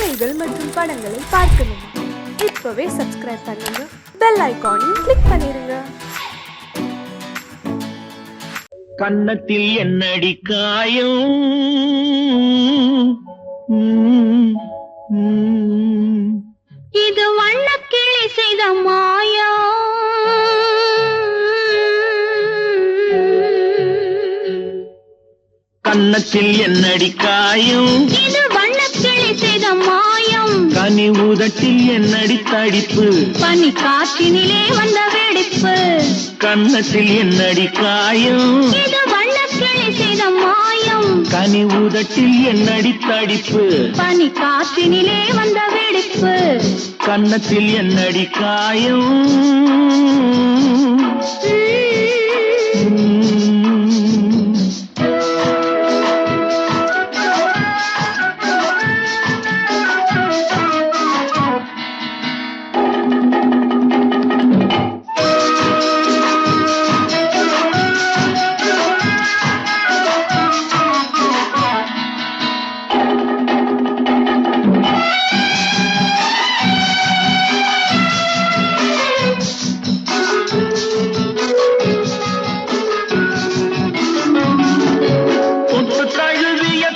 கதைகள் மற்றும் படங்களை பார்க்கணுமா? இப்பவே சப்ஸ்கிரைப் பண்ணுங்க, பெல் ஐகானையும் கிளிக் பண்ணிருங்க. கன்னத்தில் என்னடி காயம், இது வண்ணக்கிளி செய்த மாயம். கன்னத்தில் என்னடி காயம், இது வண்ணக்கிளி செய்த மாயம். கனி உதட்டில் என்னடி தடிப்பு, பனி காற்றினிலே வந்த வெடிப்பு. கன்னத்தில் என்னடி காயம், இது வண்ணக்கிளி செய்த மாயம். கனி உதட்டில் என்னடி தடிப்பு, பனி காற்றினிலே வந்த வெடிப்பு. கன்னத்தில் என்னடி காயம்.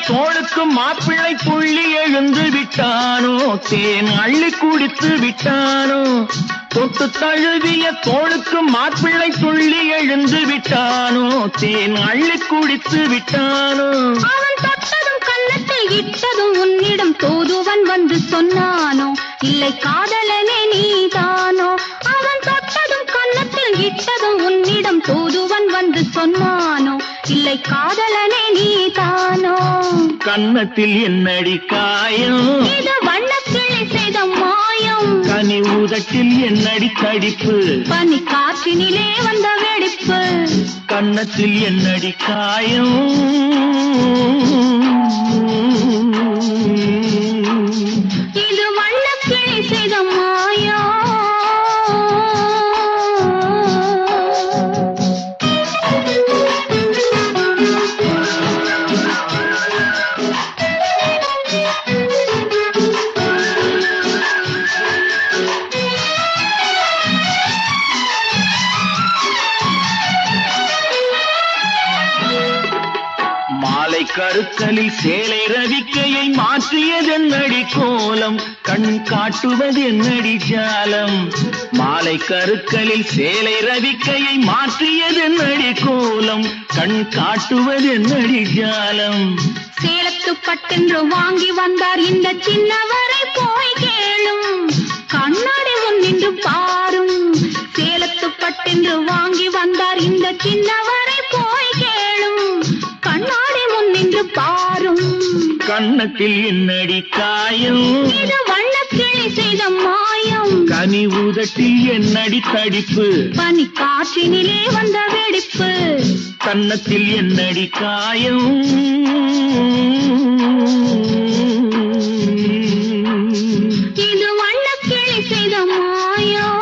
தோளுக்கு மாப்பிள்ளை புள்ளி எழுந்து விட்டானோ, தேன் அள்ளி குடித்து விட்டானோ. தொட்டு தழுவிய தோளுக்கு மாப்பிள்ளை புள்ளி எழுந்து விட்டானோ, தேன் அள்ளி குடித்து விட்டானோ. அவன் தொட்டதும் கன்னத்தில் இட்டதும் உன்னிடம் தூதுவன் வந்து சொன்னானோ, இல்லை காதலனே நீதானோ. அவன் தொட்டதும் கன்னத்தில் இட்டதும் உன்னிடம் தூதுவன் வந்து சொன்னானோ, இல்லை காதலனே நீதானோ. கன்னத்தில் என்னடி காயம், இது வண்ணக்கிளி செய்த மாயம். கனி உதட்டில் என்னடி தடிப்பு, பனி காற்றினிலே வந்த வெடிப்பு. கன்னத்தில் என்னடி காயம். இது வண்ணக்கிளி செய்த மாயம். மாலை கருக்கலில் சேலை ரவிக்கையை மாற்றியதென்னடி கோலம், கண் காட்டுவதென்னடி ஜாலம். மாலை கருக்கலில் சேலை ரவிக்கையை மாற்றியதென்னடி கோலம், கண் காட்டுவதென்னடி ஜாலம். சேலத்து பட்டென்று வாங்கி வந்தார் இந்த சின்னவரை போய் கேளும், கண்ணாடி முன் நின்று பாரும். சேலத்து பட்டென்று வாங்கி வந்தார் இந்த சின்னவரை போய் கேளும், கண்ணாடி முன் நின்று பாரும். கன்னத்தில் என்னடி காயம், இது வண்ணக்கிளி செய்த மாயம். கனி உதட்டில் என்னடி தடிப்பு, பனி காற்றினிலே வந்த வெடிப்பு. கன்னத்தில் என்னடி காயம். இது வண்ணக்கிளி செய்த மாயம்.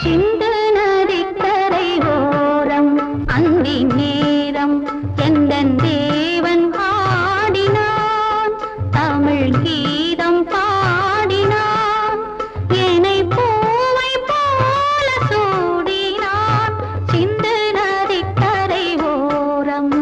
சிந்து நதிக்கரை ஓரம் அந்தி நேரம் எந்தன் தேவன் ஆடினான், தமிழ் கீதம் பாடினான், என்னை பூவை போல சூடினான். சிந்து நதிக்கரை ஓரம்.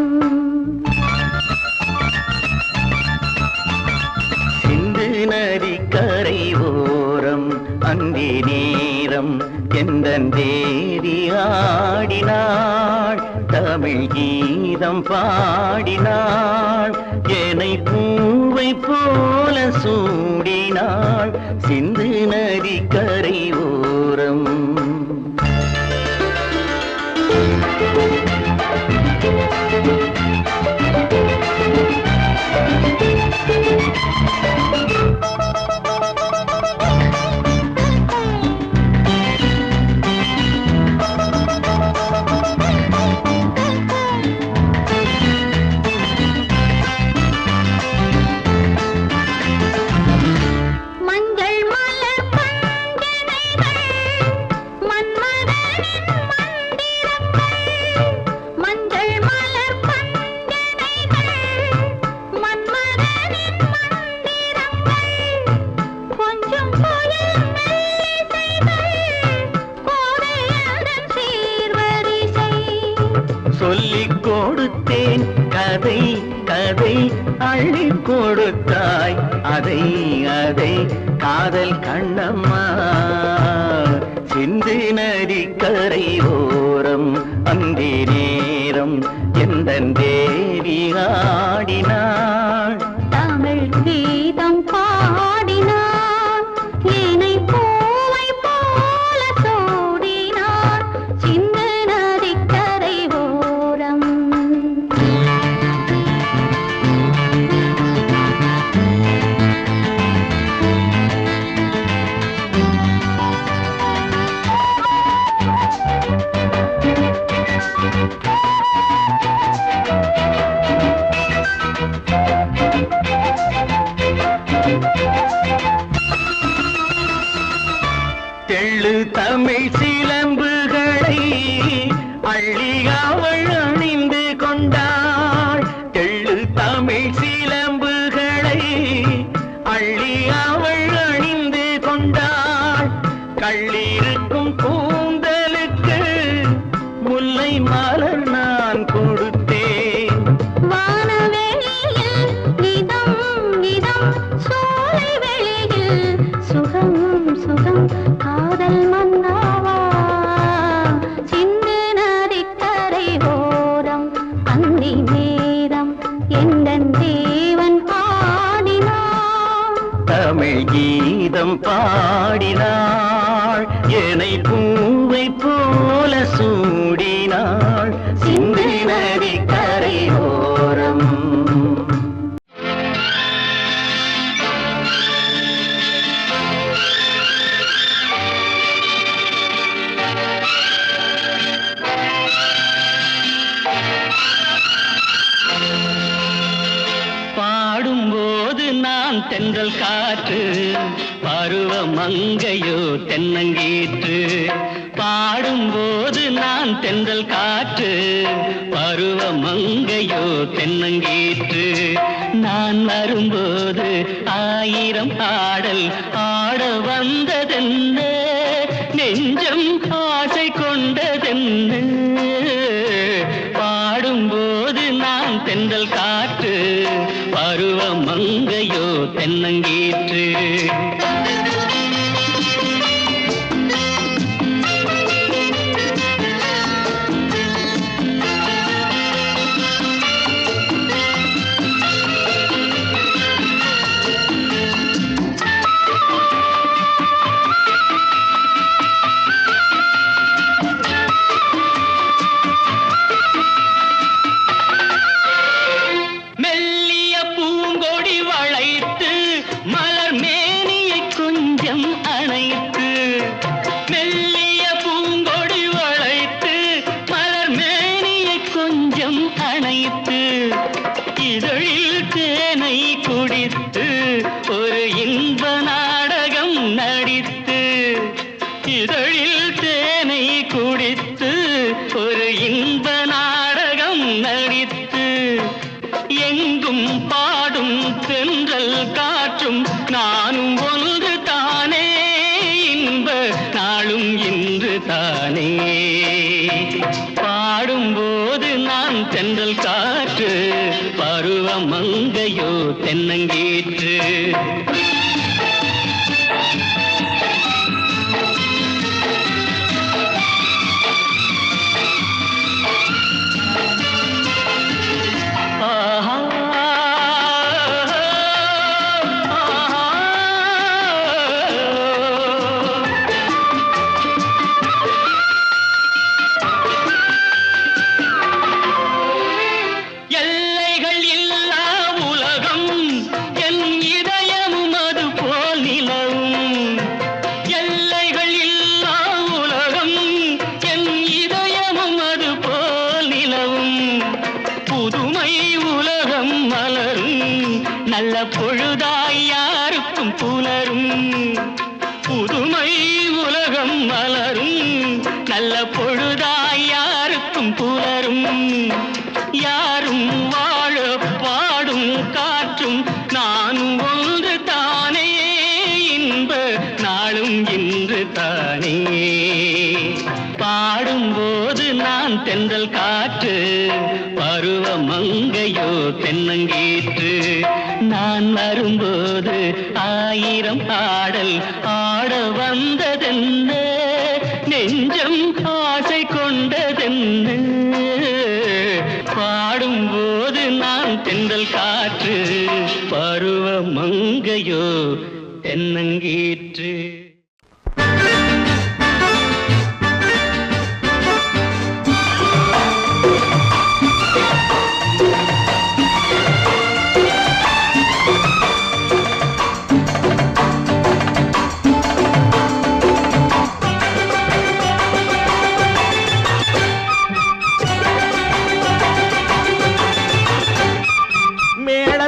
சிந்து நதிக்கரை ஓரம் அந்தி நேரம் எந்தன் தேவி ஆடினாள், தமிழ் கீதம் பாடினாள், என்னை பூவை போல சூடினாள். சிந்து நதிக்கரை ஓரம். அள்ளி கொடுத்தாய் அதை அதை காதல் கண்ணம்மா சிந்து நதி கரை ஓரம் அந்தி நேரம் எந்தன் தேவி ஆடினாள் தமிழ் கீதம் பாடினான் ஏனை பூவை போல சூடினான் சிந்து நதிக்கரை ஓரம் தெள்ளு தமிழ் சிலம்புகளை அள்ளி அவள் அணிந்து கொண்டாள் தெள்ளு தமிழ் சிலம்புகளை அள்ளி அவள் அணிந்து கொண்டாள் கள்ளிருக்கும் கூந்தலுக்கு முல்லை மலர் நான் கொடுத்தேன் வானவெளியில் நிதம் நிதம் சோலை வெளியில் சுகம் சுகம் காதல் மன்னாவா சிந்து நதிக்கரை ஓரம் அந்தி நேரம் எந்தன் தேவன் பாடினான் தமிழ் கீதம் பாடினாள் என்னை பூவை போல சூடினாள் சிந்து நதி கரை ஓரம் பாடும்போது நான் தென்றல் காற்று பருவ மங்கையோ தென்னங்கீற்று பாடும்போது நான் தென்றல் காற்று பருவ மங்கையோ தென்னங்கீற்று நான் வரும்போது ஆயிரம் ஆடல் ஆட வந்ததென்ன நெஞ்சம் ஆசை கொண்டதென்ன பாடும்போது நான் தென்றல் காற்று பருவ மங்கையோ தென்னங்கீற்று மெல்லிய பூங்கொடி வளைத்து மலர் மேனியை கொஞ்சம் அணைத்து மெல்லிய பூங்கொடி வளைத்து மலர் மேனியை கொஞ்சம் அணைத்து இதழில் தேனை குடித்து ஒரு இன்ப நாடகம் நடித்து இதழில் தேனை குடித்து ஒரு இன்ப நாடகம் நடித்து எங்கும் பாடும் தென்றல் காற்றும் நானும் ஒன்று தானே இன்ப நாளும் இன்று தானே பாடும்போது நான் தென்றல் காற்று பருவ மங்கையோ தென்னங்கீற்று எல்லைகள் இல்லா உலகம் என் இதயமும் அது போல் நிலவும் எல்லைகள் இல்லா உலகம் என் இதயமும் அது போல் நிலவும் புதுமை உலகம் மலரும் நல்ல பொழுதாய் யாருக்கும் புலரும் புதுமை உலகம் மலரும் நல்ல பொழுதாய் யாருக்கும் புலரும் யாரும் வாழ பாடும் காற்றும் நானும் ஒன்று தானே இன்ப நாளும் இன்று தானே பாடும்போது நான் தென்றல் காற்று பருவ மங்கையோ தென்னங்கீற்று ஆயிரம் ஆடல் ஆட வந்ததென்ன நெஞ்சம் ஆசை கொண்டதென்ன பாடும்போது நான் தென்றல் காற்று பருவ மங்கையோ தென்னங்கீற்று.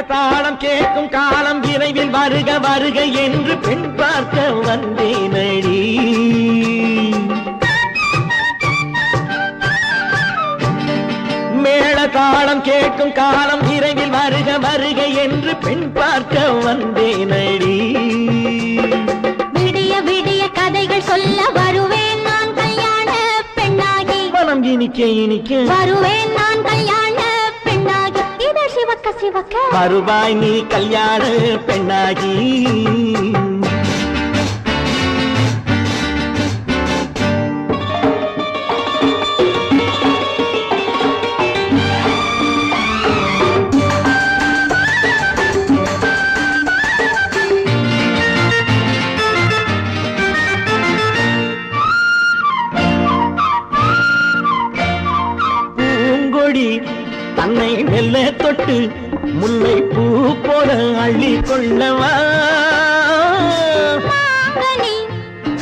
தாளம் கேட்கும் காலம் விரைவில் வருக வருக என்று பெண் பார்க்க வந்தேனடி. மேள தாளம் கேட்கும் காலம் விரைவில் வருக வருக என்று பெண் பார்க்க வந்தேனடி. விடிய விடிய கதைகள் சொல்ல வருவேன் நான் கல்யாண பெண்ணாகி. மனம் இனிக்க இனிக்க வருவேன் நான் கல்யாண பெண்ணாகி. இதழ் சிவக்க சிவக்க வருவாய் நீ கல்யாண பெண்ணாகி. தன்னை மெல்ல தொட்டு முல்லை பூ போல அள்ளி கொள்ளவா.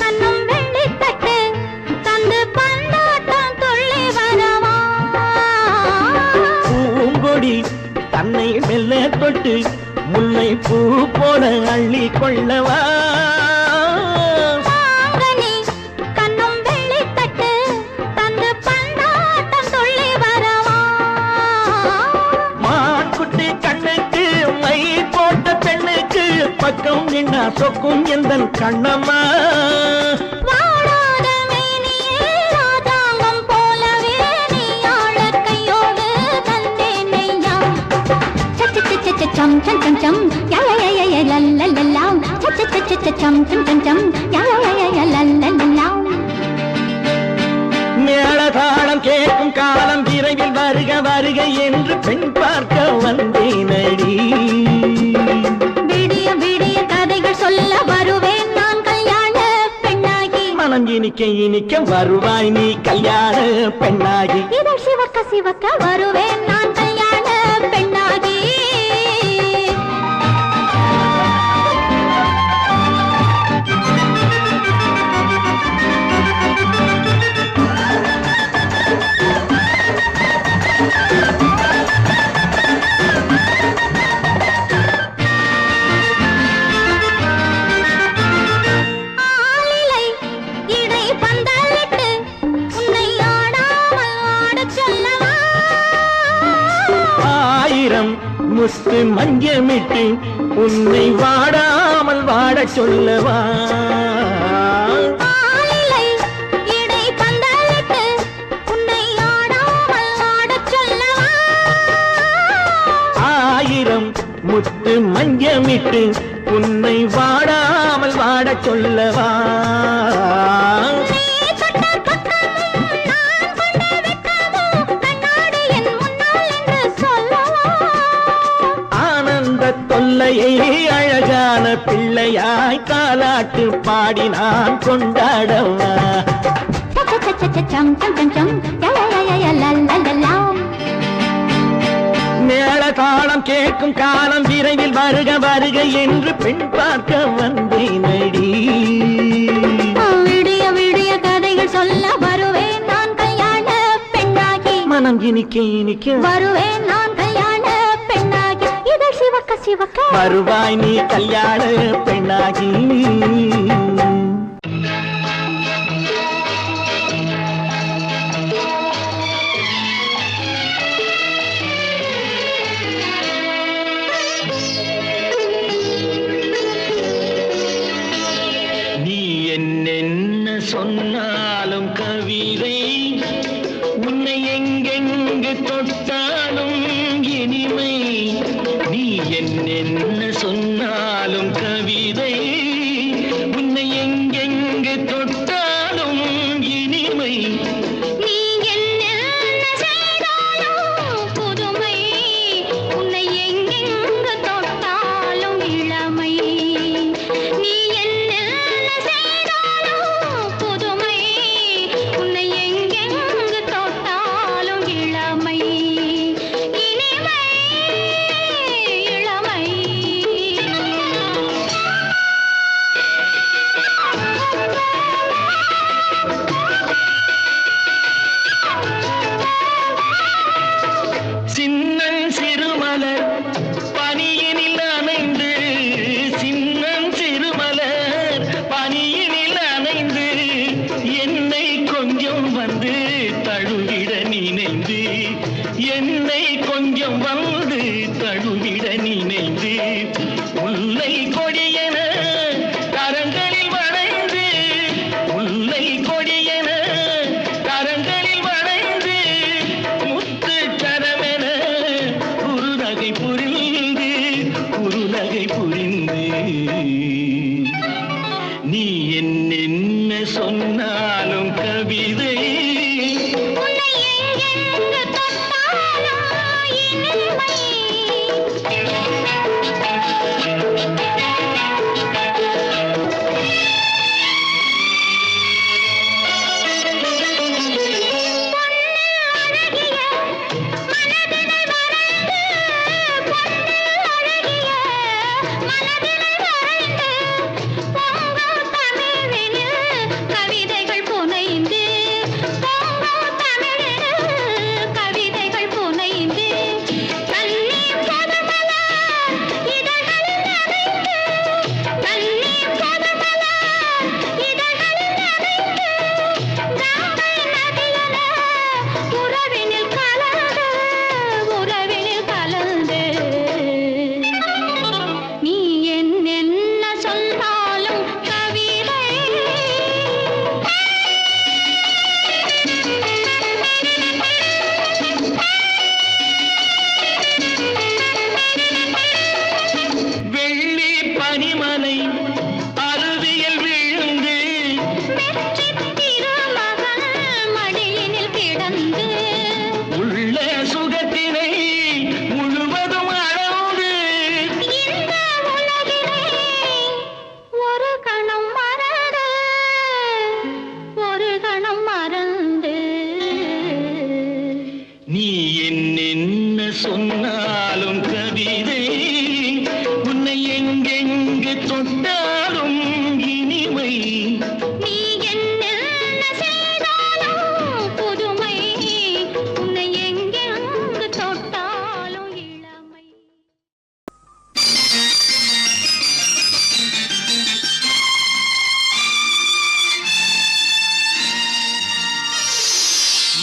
கண்ணும் வெள்ளி தட்டு தந்து பந்தாட்டம் துள்ளி வரவா. பூங்கொடி தன்னை மெல்ல தொட்டு முல்லை பூ போல அள்ளி கொள்ளவா. பக்கம் நின்னா சொக்கும் எந்தன் கண்ணம்மா. வாடாத மேனியே ராஜாங்கம் போலவே நீ ஆள கையோடு தந்தேன் நெய்யா. சம் சம் சம் சம் யா யா யா யா லல்லல்லா. சம் சம் சம் சம் யா யா யா லல்லல்லா. மேளதாளம் கேட்கும் காலம் விரைவில் வருக வருக என்று பெண் பார்க்க வந்தேனடி. விடிய விடிய கதைகள் சொல்ல வருவேன் நான் கல்யாண பெண்ணாகி. மனம் இனிக்க இனிக்க வருவாய் நீ கல்யாண பெண்ணாகி. இதழ் சிவக்க சிவக்க வருவேன் நான் கல்யாண பெண்ணாகி. முத்து மஞ்சமிட்டு உன்னை வாடாமல் வாடச் சொல்லவா. ஆயிரம் முத்து மஞ்சமிட்டு உன்னை வாடாமல் வாடச் சொல்லவா. தொல்லையை அழகான பிள்ளையாய் காலாட்டு பாடி நான் கொண்டாடவா. மேளதாளம் கேட்கும் காலம் விரைவில் வருக வருக என்று பெண் பார்க்க வந்தேனடி. விடிய விடிய கதைகள் சொல்ல வருவேன் நான் கல்யாண பெண்ணாகி. மனம் இனிக்க இனிக்க வருவேன் நான் கல்யாண பெண்ணாகி. இதழ் சிவக்க சிவக்க வருவாய் நீ கல்யாண பெண்ணாகி. நீ என்னென்ன சொன்னாலும் கவிதை உன்னை எங்கெங்கு தொட்டாலும் இனிமை. நீ என்னென்ன சொன்னாலும் கவிதை தொட்டாலும் இனிமை. நீ என்ன செய்தாலும் புதுமை, உன்னை எங்கெங்கு தொட்டாலும் இளமை.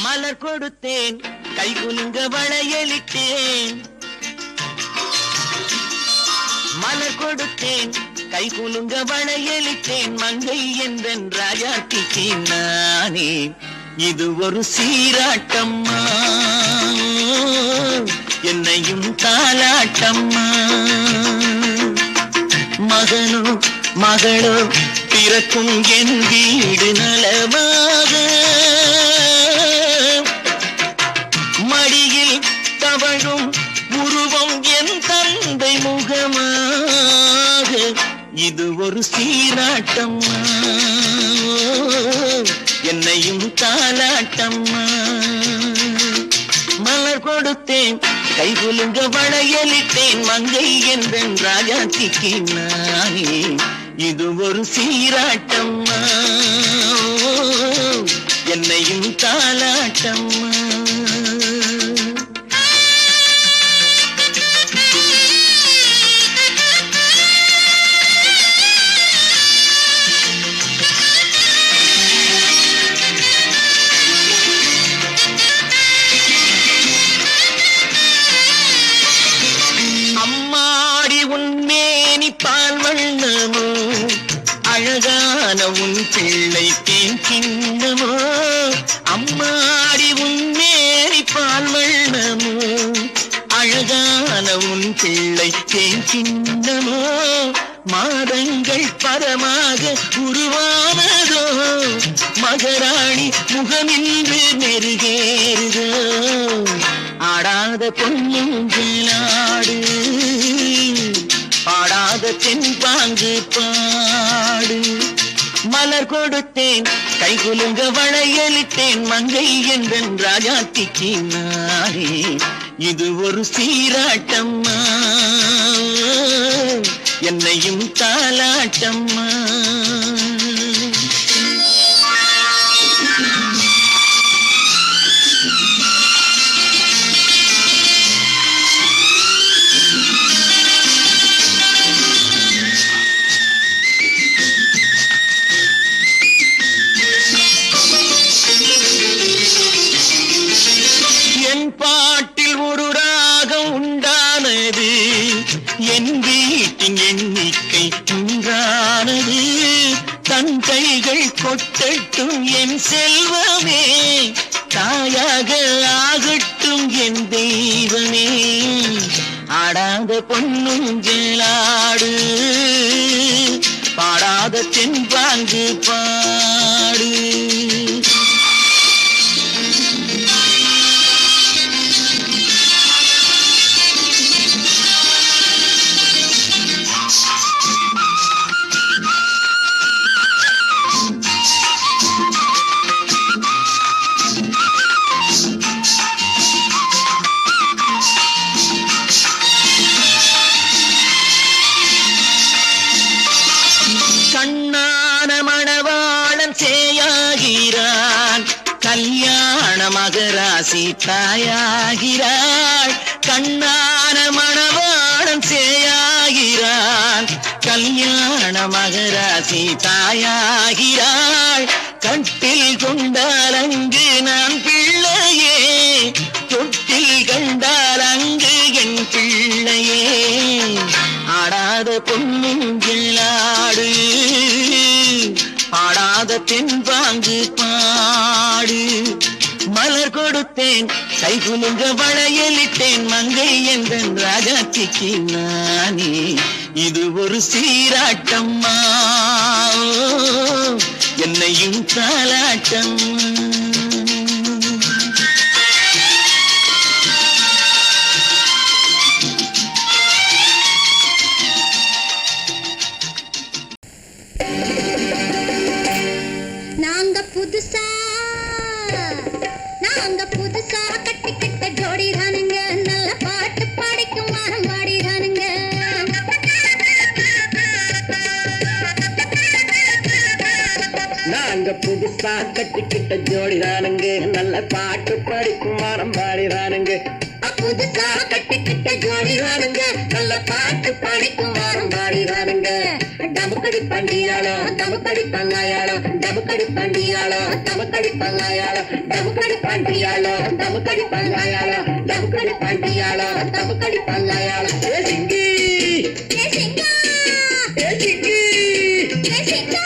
மலர் கொடுத்தேன் கை குலுங்க வளையலிட்டேன். மலர் கொடுத்தேன் கை குலுங்க வளையலிட்டேன். மங்கை என்றன் ராஜாத்திக்கு நானே இது ஒரு சீராட்டம்மா, என்னையும் தாலாட்டம்மா. மகனோ மகளோ பிறக்கும் என் வீடு நலமாக, மடியில் தவழும் உருவம் என் தந்தை முகமாக. இது ஒரு சீராட்டம்மா, என்னையும் தாலாட்டம்மா. மலர் கொடுத்தேன் கை குலுங்க வளையலிட்டேன். மங்கை என்றன் ராஜாத்திக்கு நானே இது ஒரு சீராட்டம்மா, என்னையும் தாலாட்டம்மா. அழகான உன் பிள்ளை தேன் கிண்ணமோ, அம்மாடி உன் மேரி பால் வண்ணமோ. அழகான உன் பிள்ளை தேன் கிண்ணமோ, மாதங்கள் பரமாக உருவானதோ. மகராணி முகமின்று மெருகேறுதோ, ஆடாத பொன்னுங்களாடு, பாடாத தென்பாங்கு பாடு. மலர் கொடுத்தேன் கை குலுங்க வளையலிட்டேன். மங்கை என்றன் ராஜாத்திக்கு நானே இது ஒரு சீராட்டம்மா, என்னையும் தாலாட்டம்மா. பாட்டில் ஒரு ராகம் உண்டானது, என் வீட்டின் எண்ணிக்கை உண்டானது. தன் கைகள் கொட்டட்டும் என் செல்வமே, தாயாக ஆகட்டும் என் தெய்வமே. ஆடாத பொன்னுங்களாடு, பாடாத தென்பாங்கு பாடு. கண்ணான மணவாளன் சேயாகிறான், கல்யாண மகராசி தாயாகிறாள். கண்ணான மணவாளன் சேயாகிறான், கல்யாண மகராசி தாயாகிறாள். கட்டில் கொண்டால் அங்கு நான் பிள்ளையே, தொட்டில் கண்டால் அங்கு என் பிள்ளையே. ஆடாத பொன்னுங்களாடு, பாடாத தென்பாங்கு பாடு. மலர் கொடுத்தேன் கை குலுங்க வளையலிட்டேன். மங்கை என்றன் ராஜாத்திக்கு நானே இது ஒரு சீராட்டம்மா, என்னையும் தாலாட்டம்மா. நாங்க புதுசா கட்டிக்கிட்ட ஜோடி தானுங்க, நல்ல பாட்டு பாடிக்கும் வாரம் பாடி தானுங்க. நாங்க புதுசா கட்டிக்கிட்ட ஜோடிதானுங்க நல்ல பாட்டு படிக்கும் மரம் பாடிதானுங்க புதுசா கட்டிக்கிட்ட ஜோடிதானுங்க நல்ல பாட்டு படிக்கும் மரம் பாடிதானுங்க டமுக்கடி பண்டியாளோ டமுக்கடி பங்காயாளோ டமுக்கடி பண்டியாளோ டமுக்கடி பங்காயாளோ டமுக்கடி பண்டியாளோ டமுக்கடி பங்காயாளோ டமுக்கடி பண்டியாளோ டமுக்கடி பங்காயாளோ ஏ சிங்கி ஏ சிங்கா ஏ சிங்கி ஏ சிங்கா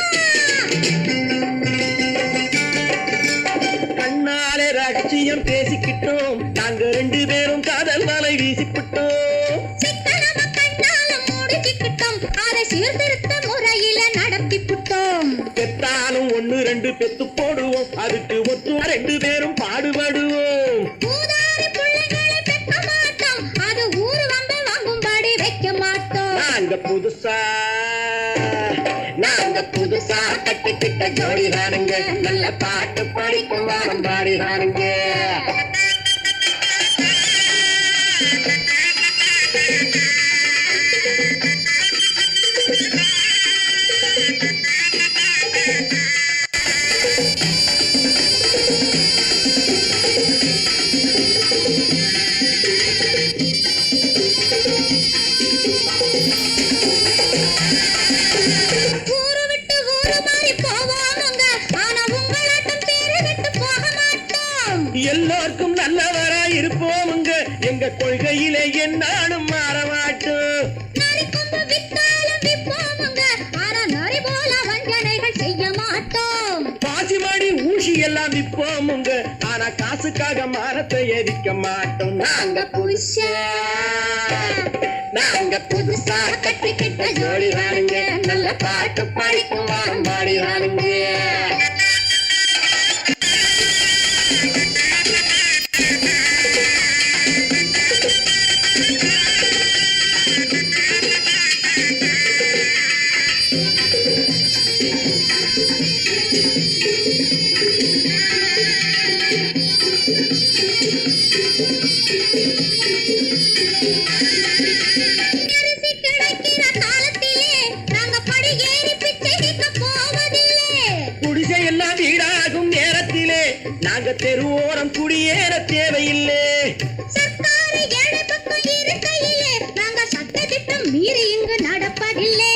கண்ணாலே ரகசியம் பேசிக்கிட்டோம் நாங்க 2 பேரும் காதல் வலை வீசிக்கிட்டோம் சிக்கனம கண்ணால மூடிக்கிட்டோம் அதை சீர்திருத்த முறையில நடத்திக்கிட்டோம் பெத்தாலும் 1-2 பெத்து போடுவோம் அதுக்கு ஒத்து 2 பேரும் பாடுபடுவோம் ஊதாரி பிள்ளைகளை பெக்க மாட்டோம் அது ஊரு வந்து வாங்கும்படி வைக்க மாட்டோம் நாங்க புதுசா கட்டிக்கிட்ட ஜோடிதானுங்க நல்ல பாட்டு படிக்கும் வாரம் பாடிதானுங்க ஊரு விட்டு ஊரு மாறி போவோமுங்க ஆனா உங்களாட்டம் பேரு விட்டு போக மாட்டோம் எல்லாருக்கும் நல்லவரா இருப்போமுங்க எங்க கொள்கையிலே என்னாலும் மாற மாட்டோம் நரி கொம்பு வித்தாலும் விப்போமுங்க ஆனா நரி போல வஞ்சனைகள் செய்ய மாட்டோம் பாசிமாடி ஊசி எல்லாம் விற்போமுங்க ஆனா காசுக்காக மானத்தை எரிக்க மாட்டோம் நாங்க புதுசா கட்டிக்கிட்ட ஜோடிதானுங்க நல்ல பாட்டு படிக்கும் வாரம் பாடிதானுங்க அரிசி கிடைக்கிற காலத்திலே நாங்க படி ஏறி பிச்சை கேட்க போவதில்லை குடிசை எல்லாம் வீடாகும் நேரத்திலே நாங்க தெருவோரம் குடியேற தேவையில்லை சர்க்காரு ஏழை பக்கம் இருக்கையிலே நாங்க சட்டத்திட்டம் மீறி இங்கு நடப்பதில்லை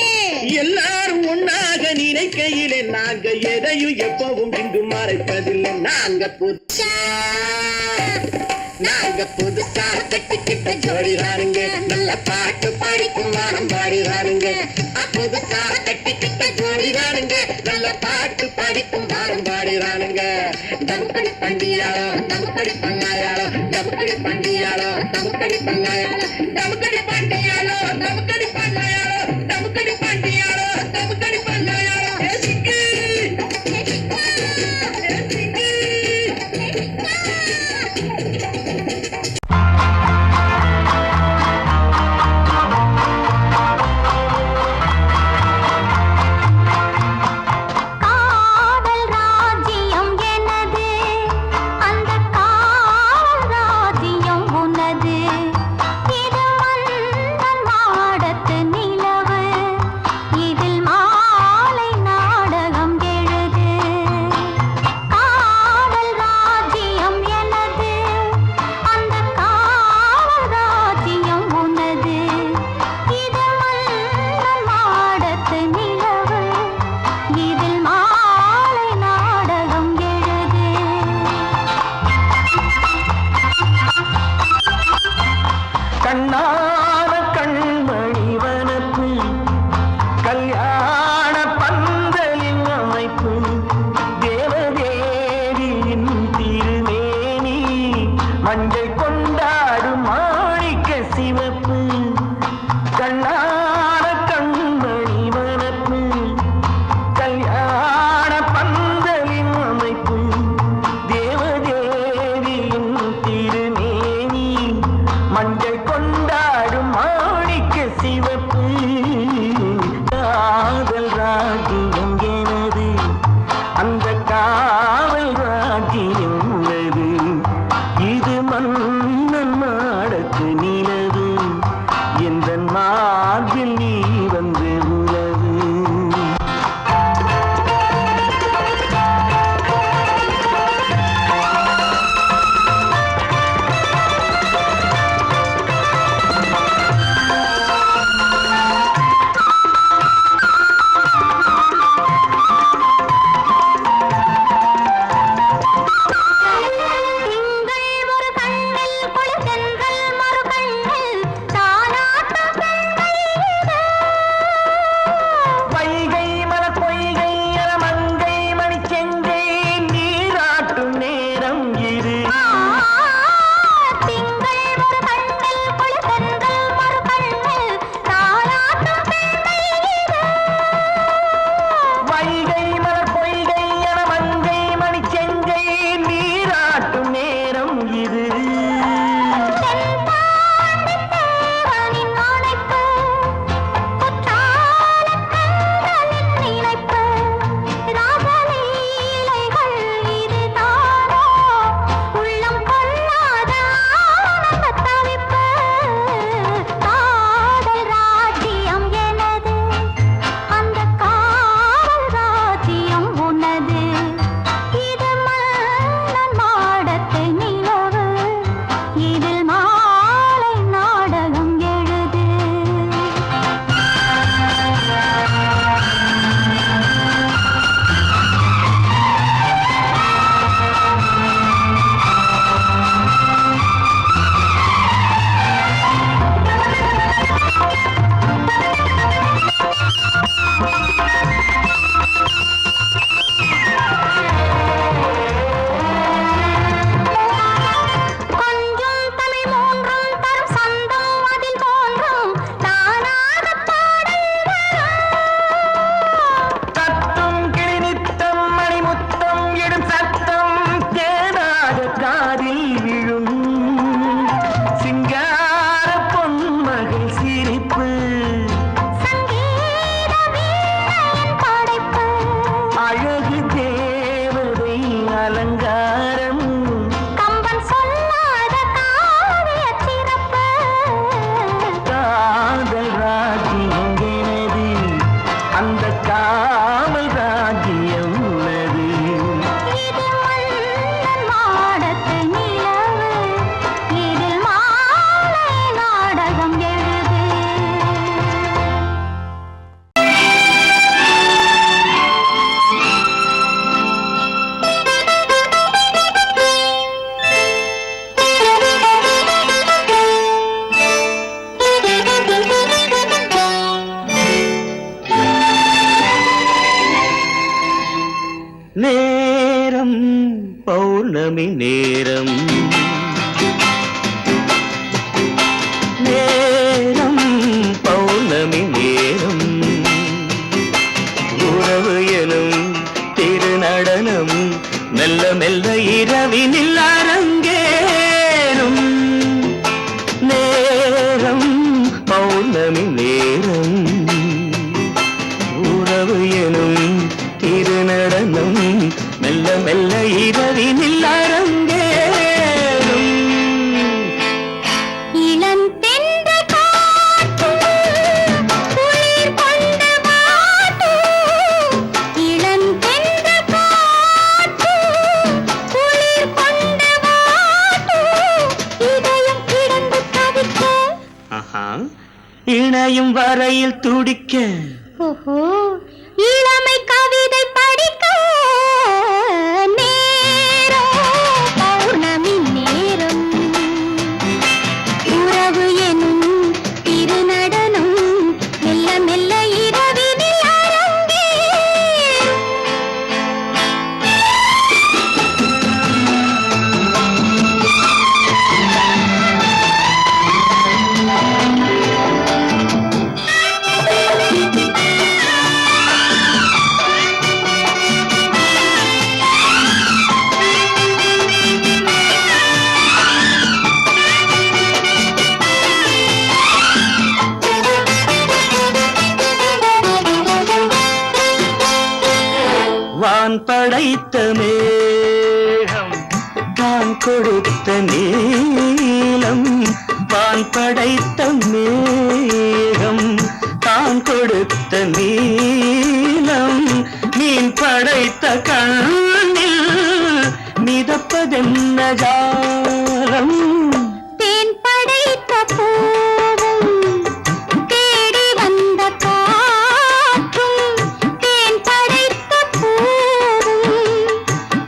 எல்லாரும் ஒன்னாக நினைக்கையிலே நாங்க எதையும் எப்பவும் இங்கு மறைப்பதில்லை நாங்க புதுசா கட்டிக்கிட்ட ஜோடிதானுங்க நல்ல பாட்டு படிக்கும் வாரம் பாடிதானுங்க புதுசா கட்டிக்கிட்ட ஜோடிதானுங்க நல்ல பாட்டு படிக்கும் வாரம் பாடிதானுங்க டமுக்கடி பண்டியாளோ டமுக்கடி பங்காயாளோ டமுக்கடி பண்டியாளோ டமுக்கடி பங்காயாளோ டமுக்கடி பண்டியாளோ டமுக்கடி பங்காயாளோ டமுக்கடி பண்டியாளோ டமுக்கடி பங்காயாளோ ஏ சிங்கி ஏ சிங்கி காதல் ராஜ்யம் எனது அந்த காதல் ராஜ்யம் உனது இது காமல் ராஜ்யம் உள்ளது. இது மன்னன் மாடத்து நிலவு, இதில் மாலை நாடகம் எழுது. நேரம் பௌர்ணமி நேரம், நேரம் பௌர்ணமி நேரம், உறவு எனும் திருநடனம் மெல்ல மெல்ல இரவினில் அரங்கேறும். நேரம் பௌர்ணமி நேரம், உறவு எனும் திருநடனம் மெல்ல மெல்ல இரவினில் அரங்கேறும். இளந்தென்றல் காற்றும் குளிர் கொண்டு வாட்டும், இளந்தென்றல் காற்றும் குளிர் கொண்டு வாட்டும், இதயம் கிடந்து தவிக்க. இணையும் வரையில் துடிக்க. ஓஹோ, இளமை கவிதை படிக்க. நேரம் பௌர்ணமி நேரம், உறவு எனும் திருநடனம் மெல்ல மெல்ல இரவினில் அரங்கேறும். வான் படைத்த மேகம் தான் கொடுத்த நீலம், வான் படைத்த மேகம் தான் கொடுத்த நீலம், மீன் படைத்த கண்ணில் மிதப்பதென்ன ஜாலம். தேன் படைத்த பூவும் தேடி வந்த காற்றும், தேன் படைத்த பூவும்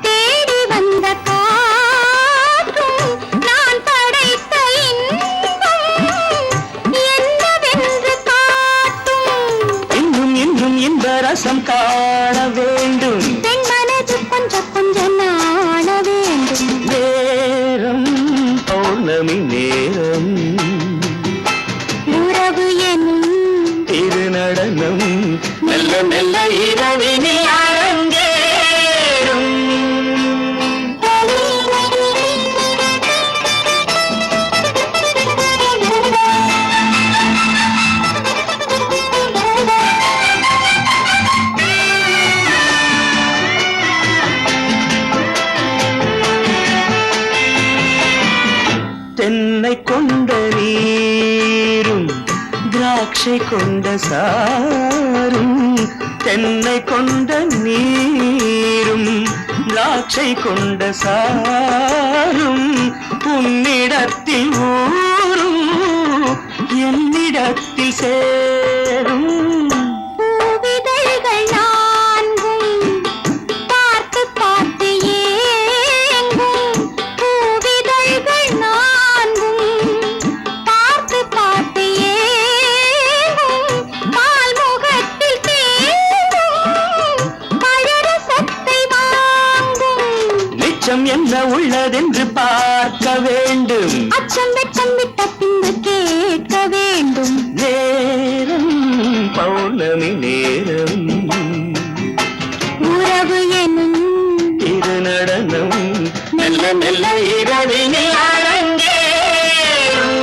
தேடி வந்த காற்றும், நான் படைத்த இன்பம் என்னவென்று காட்டும். இன்னும் இன்னும் இந்த ரசம் காண வேண்டும். பெண் மனது கொஞ்சம் கொஞ்சம் நாண வேண்டும். நேரம் பௌர்ணமி நேரம், உறவு எனும் திருநடனம் மெல்ல மெல்ல இரவினில் அரங்கேறும். தென்னை கொண்ட நீரும் திராட்சை கொண்ட சாரும், தென்னை கொண்ட நீரும் திராட்சை கொண்ட சாரும், உன்னிடத்தில் ஊரும் என்னிடத்தில் சேரும். பூவிதழ்கள் நான்கும் பார்த்து பார்த்து ஏங்கும், பூவிதழ்கள் நான்கும் பார்த்து பார்த்து ஏங்கும், பால்முகத்தில் தேங்கும் பழரசத்தை வாங்கும். மிச்சம் என்ன உள்ளதென்று பார்க்க வேண்டும். அச்சம் வெச்சம் விட்ட பின்பு கேட்க வேண்டும். நேரம் பௌர்ணமி நேரம், உறவு எனும் திருநடனம் மெல்ல மெல்ல இரவினில் அரங்கேறும்.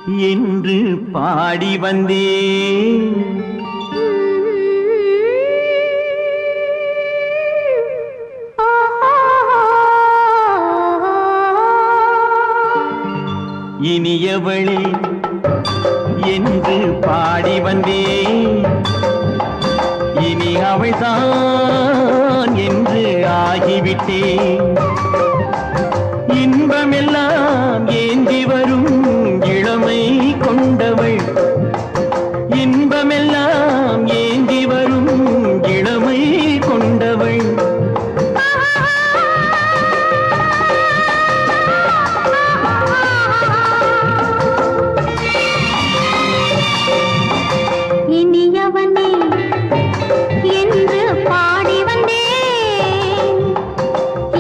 என்று பாடி வந்தேன். இனியவளே என்று பாடி வந்தேன். இனி அவள்தான் என்று ஆகிவிட்டேன். இன்பமெல்லாம் ஏந்தி வரும் இளமை கொண்டவள். இன்பமெல்லாம் ஏந்தி வரும் இளமை கொண்டவள். இனியவனே என்று பாடி வந்தேன்.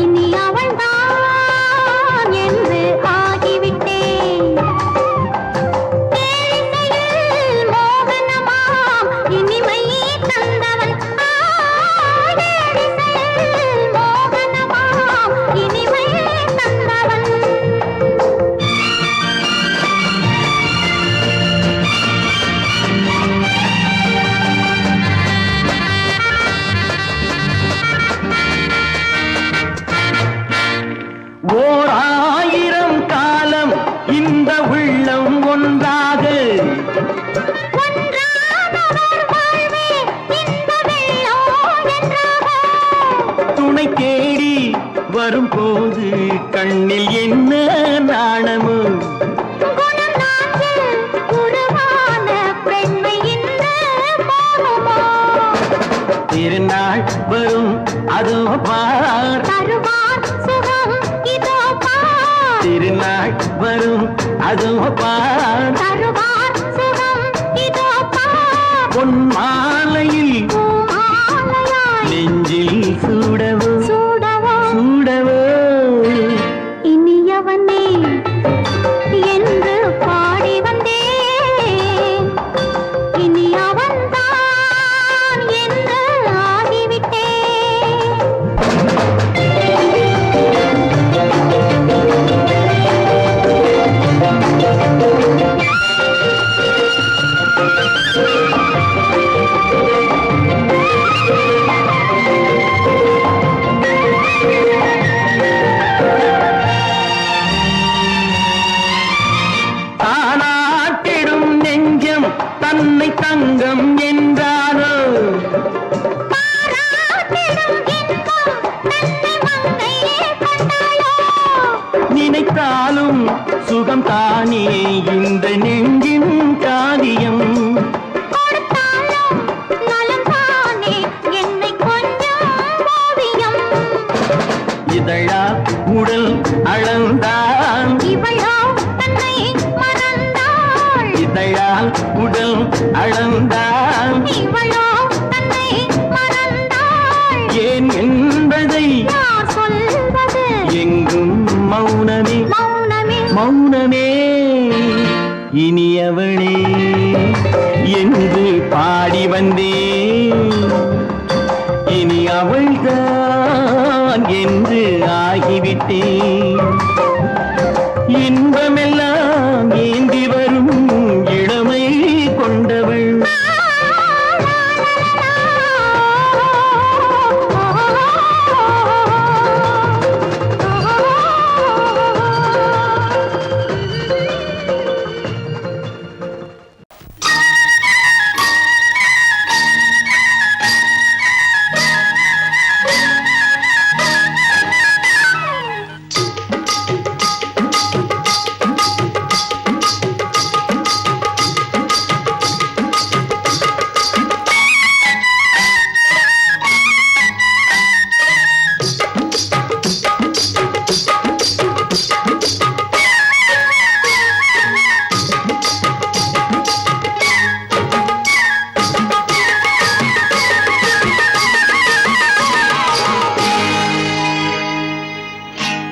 இனி அவள்தான் என்று ஆகிவிட்டேன். தேனிசையில் மோகனமாம் இனிமை தந்தவன். தேனிசையில் மோகனமாம் இனிமை தந்தவன். ஓர் ஆயிரம் காலம் இந்த உள்ளம் ஒன்றாக ஒன்றானவர் வாழ்வே இந்த வெள்ளம் என்றாக. துணை தேடி வரும்போது கண்ணில் என்ன நாணமோ. குணம் நான்கு உருவான பெண்மை இந்த மோகமோ. திருநாள் வரும் அதோ பார். தருவார் சுகம் இதோ பார். திருநாள் வரும் அதோ பார். தருவார் சுகம் இதோ பார். பொன் மாலையில் பூமாலையாய் நெஞ்சில் சூடவோ சூடவோ. சூடவோ. இனியவனே என்று பாடி வந்தேன். இனி அவன்தான் என்று ஆகிவிட்டேன். தானாட்டிடும் நெஞ்சம் தன்னை தங்கம் என்றாரோ. பாராட்டிடும் இன்பம் தன்னை மங்கையே கண்டாளோ. நினைத்தாலும் சுகம் தானே இந்த நெஞ்சின் காரியம். கொடுத்தாலும் நலம் தானே என்னை கொஞ்சம் ஓவியம். இதழா உடல் அளந்தான். இவளோ தன்னை மறந்தாள். இதழால் உடல் அளந்தான். இவளோ தன்னை மறந்தாள். ஏன் என்பதை யார் சொல்வது. எங்கும் மௌனமே மௌனமே மௌனமே. இனியவளே என்று பாடி வந்தேன். இனி அவள்தான் என்று ஆகிவிட்டேன். இன்பமெல்லாம் ஏந்தி வரும் இளமை கொண்டவள்.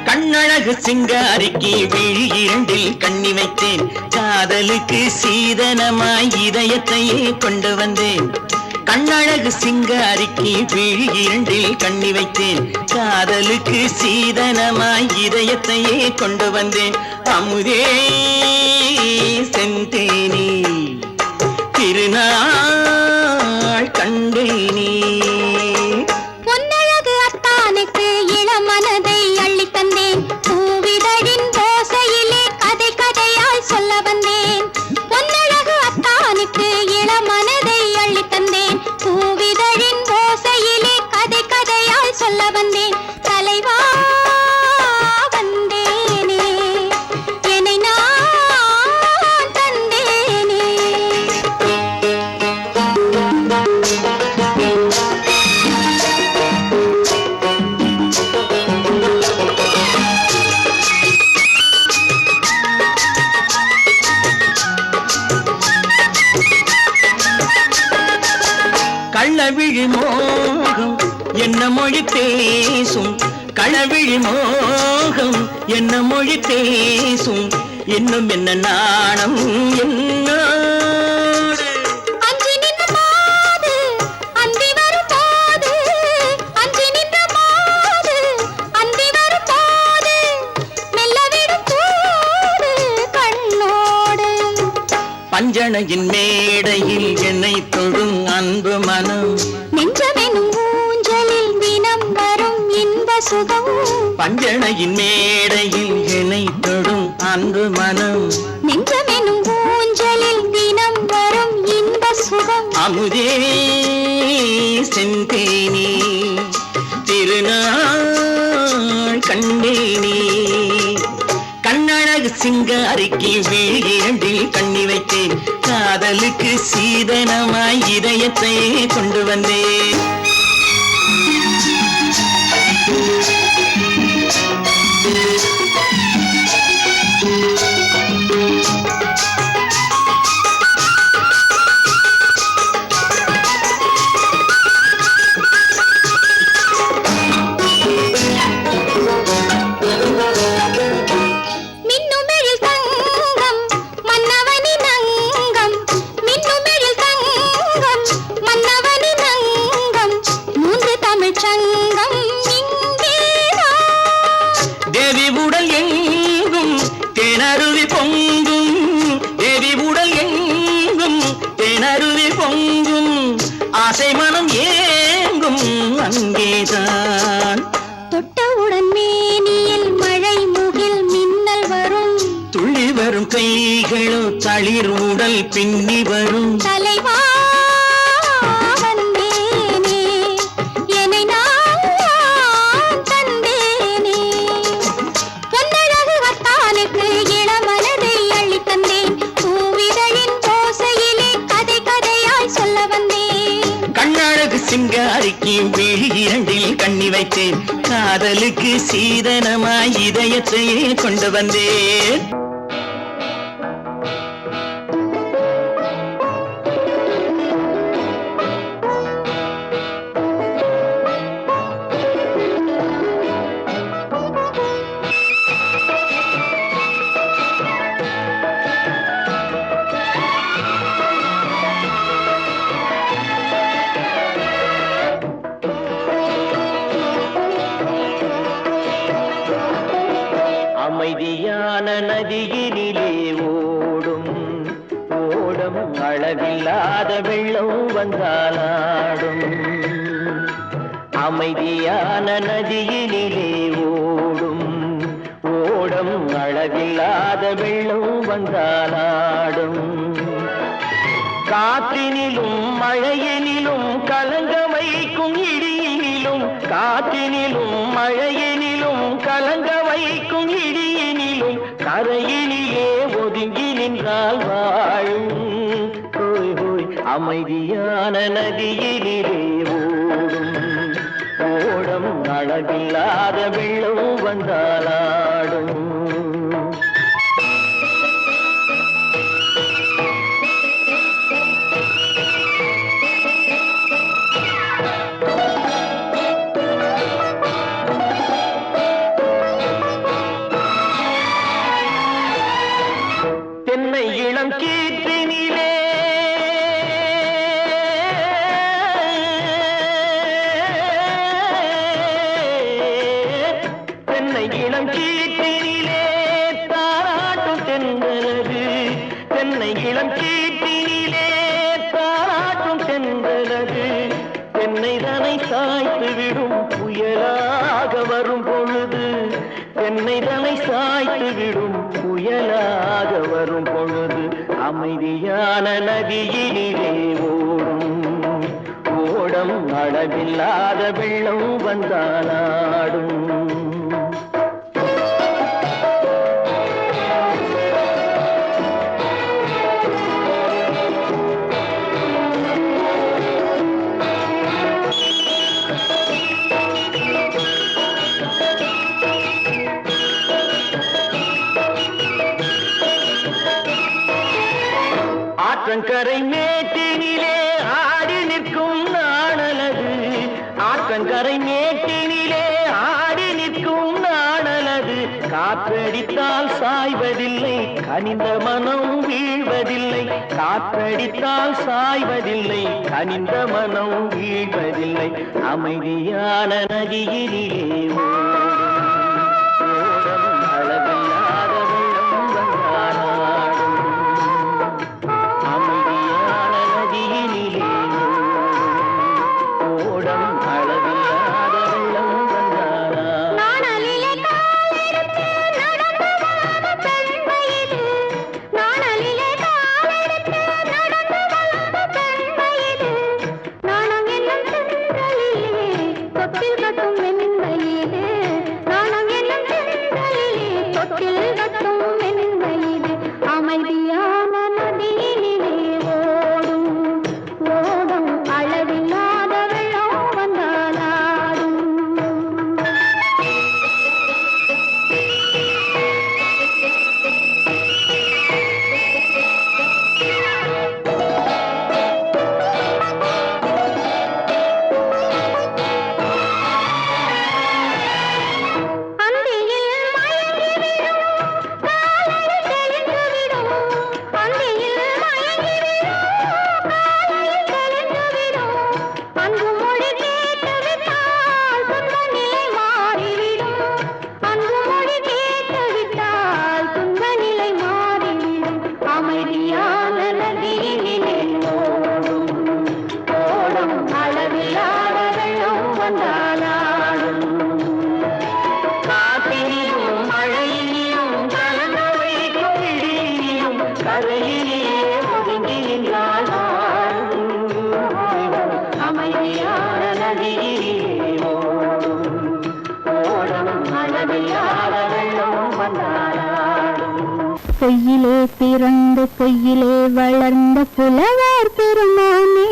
கண்ணழகு சிங்காரிக்கு விழி இரண்டில் கண்ணி வைத்தேன். காதலுக்கு சீதனமாய் இதயத்தையே கொண்டு வந்தேன். கண்ணழகு சிங்காரிக்கு விழி இரண்டில் கண்ணி வைத்தேன். காதலுக்கு சீதனமாய் இதயத்தையே கொண்டு வந்தேன். அமுதே செந்தூரே களவிழி மோகம் என்ன மொழி பேசும் களவிழி மோகம் என்ன மொழி பேசும் இன்னும் என்ன நாணம் என்ன பஞ்சணையின் மேடையில் என்னை தொழும் அன்பு மனம் நெஞ்சமெனும் ஊஞ்சலில் தினம் வரும் இன்ப சுகம் பஞ்சணையின் மேடையில் என்னை தொழும் அன்பு மனம் நெஞ்சமெனும் ஊஞ்சலில் தினம் வரும் இன்ப சுகம் அமுதே செந்தேனே திருநாள் கண்டேனே கண்ணழகு சிங்காரிக்கு விழியண்டில் கண்ணி வைத்தேன் காதலுக்கு சீதனமாய் இதயத்தை கொண்டு வந்தேன் ஆசை மனம் ஏங்கும் அங்கேதான் தொட்டவுடன் மேனியில் மழை முகில் மின்னல் வரும் துள்ளி வரும் கைகளோ தளிர் உடல் பின்னி வரும் தலைவா வந்தேனே என்னை நான் தந்தேனே பொன்னழகு வத்தானுக்கு இளமனதை அள்ளி தந்தேன் பூவிதழின் ஓசையிலே கதை கதையாய் சொல்ல வந்தேன் கண்ணழகு சிங்காரிக்கு விழி இரண்டில் கண்ணி வைத்தேன் காதலுக்கு சீதனமாய் இதயத்தையே கொண்டு வந்தேன் அமைதியான நதியினிலே ஓடும் ஓடம் அளவில்லாத வெள்ளம் வந்தாலாடும் அமைதியான நதியினிலே ஓடும் ஓடம் அளவில்லாத வெள்ளம் வந்தாலாடும் காற்றினிலும் மழையினிலும் கலங்க வைக்கும் இடியினிலும் காற்றினிலும் மழையினிலும் கலங்க வைக்கும் இடியினிலும் கரையினிலே ஒதுங்கி நின்றால் வாழும் ஹோய் ஹோய் அமைதியான நதியினிலே ஓடும் ஓடம் அளவில்லாத வெள்ளம் வந்தாலாடும் தென்னை இளம் கீற்றினிலே தென்னை இளம் கீற்றினிலே தாராட்டும் தென்றலது தென்னை இளம் கீற்றினிலே தாராட்டும் தென்றலது தென்னை தனை சாய்த்து விடும் புயலாக வரும் பொழுது தென்னை தனை சாய்த்து விடும் புயலாக வரும் பொழுது அமைதியான நதியினிலே ஓடும் ஓடம் அளவில்லாத வெள்ளம் வந்தாலாடும் ஆற்றங்கரை மேட்டினிலே ஆடி நிற்கும் நாணலது, ஆற்றங்கரை மேட்டினிலே ஆடி நிற்கும் நாணலது. காற்றடித்தால் சாய்வதில்லை, கனிந்த மனம் வீழ்வதில்லை. காற்றடித்தால் சாய்வதில்லை, கனிந்த மனம் வீழ்வதில்லை. அமைதியான நதியினிலே ஓடும் அளவில்லாத வெள்ளம் வந்தாடும். அமைதியான நதியினிலே ஓடும் அளவில்லாத வெள்ளம் வந்தாடும். அமைதியான நதியினிலே ஓடும் ஓடும் அளவில்லாத வெள்ளம் வந்தாலாடும். அமைதியான நதியினிலே ஓடும் ஓடும் அளவில்லாத வெள்ளம் வந்தாலாடும். காற்றினிலும் மழையிலும் கலந்து வைக்கும் இடியிலும் கரையிலே ஒதுங்கி நின்றால் அமைதியான நதியினிலே ஓடும் ஓடும் அளவில்லாத வெள்ளம் வந்தாலாடும். பொய்யிலே பிறந்து பொய்யிலே வளர்ந்த புலவர் பெருமானே,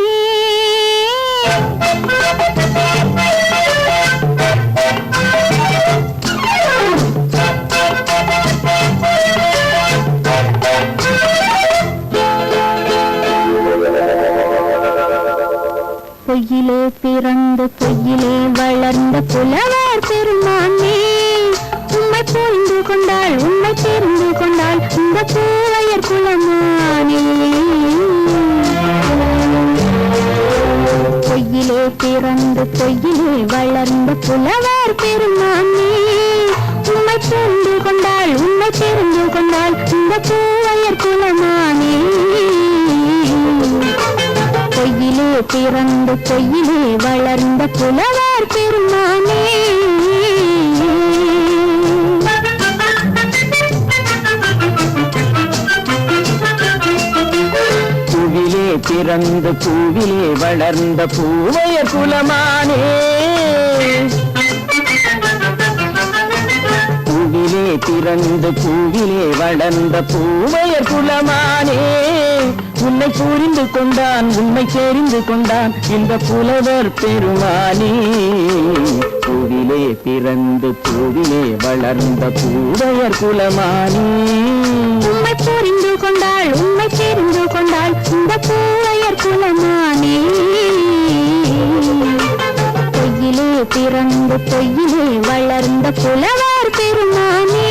பொய்யிலே பிறந்து பொய்யிலே வளர்ந்த புலவர் பெருமானே, உம்மை புரிந்து கொண்டாள் உண்மை தெரிந்து கொண்டாள் இந்த பூவையர் குலமானே. பொய்யிலே பிறந்து பொய்யிலே வளர்ந்த புலவர் பெருமானே, உம்மை புரிந்து கொண்டாள் உண்மை தெரிந்து கொண்டாள் இந்த பூவையர் குலமானே. பொய்யிலே பிறந்து பொய்யிலே வளர்ந்த புலவர் பெருமானே. பூவிலே பிறந்து பூவிலே வளர்ந்த பூவையர் குலமானே. பூவிலே பிறந்து பூவிலே வளர்ந்த பூவையர் குலமானே, உன்னை புரிந்து கொண்டான் உண்மை தெரிந்து கொண்டான் இந்த புலவர் பெருமானே. பூவிலே பிறந்து பூவிலே வளர்ந்த பூவையர் குலமானே, உண்மை புரிந்து கொண்டாள் உண்மை தெரிந்து கொண்டாள் இந்த பூவையர் குலமானே. பொய்யிலே பிறந்து பொய்யிலே வளர்ந்த புலவர் பெருமானே.